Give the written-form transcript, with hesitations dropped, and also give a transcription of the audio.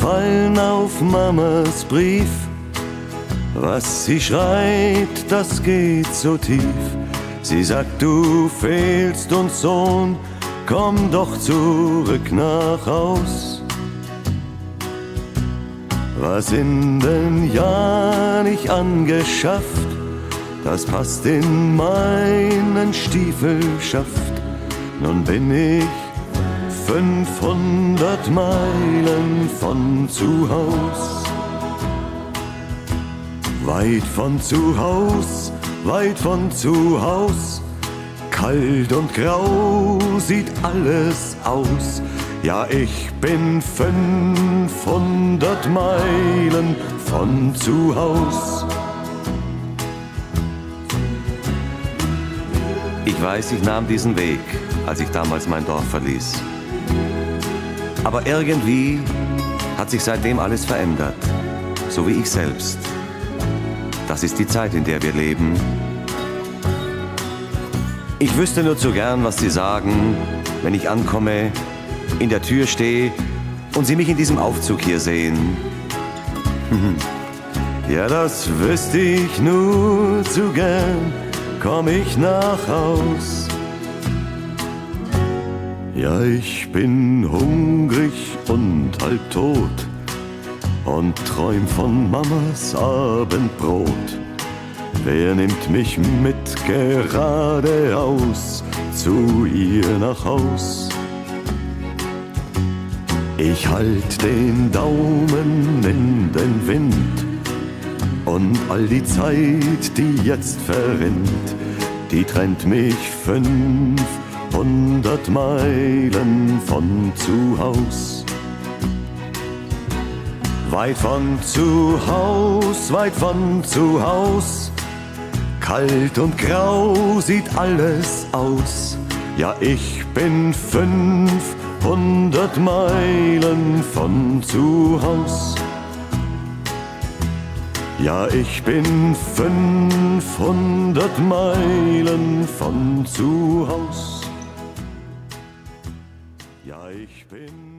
gefallen auf Mamas Brief. Was sie schreibt, das geht so tief. Sie sagt, du fehlst uns, Sohn, komm doch zurück nach Haus. Was in den Jahren ich angeschafft, das passt in meinen Stiefelschaft. Nun bin ich 500 Meilen von zu Haus. Weit von zu Haus, weit von zu Haus. Kalt und grau sieht alles aus. Ja, ich bin 500 Meilen von zu Haus. Ich weiß, ich nahm diesen Weg, als ich damals mein Dorf verließ. Aber irgendwie hat sich seitdem alles verändert, so wie ich selbst. Das ist die Zeit, in der wir leben. Ich wüsste nur zu gern, was Sie sagen, wenn ich ankomme, in der Tür stehe und Sie mich in diesem Aufzug hier sehen. Ja, das wüsste ich nur zu gern, komm ich nach Haus. Ja, ich bin hungrig und halb tot und träum von Mamas Abendbrot. Wer nimmt mich mit geradeaus zu ihr nach Haus? Ich halt den Daumen in den Wind und all die Zeit, die jetzt verrinnt, die trennt mich 500 Meilen von zu Haus. Weit von zu Haus, weit von zu Haus. Kalt und grau sieht alles aus. Ja, ich bin 500 Meilen von zu Haus. Ja, ich bin 500 Meilen von zu Haus. Ja, ich bin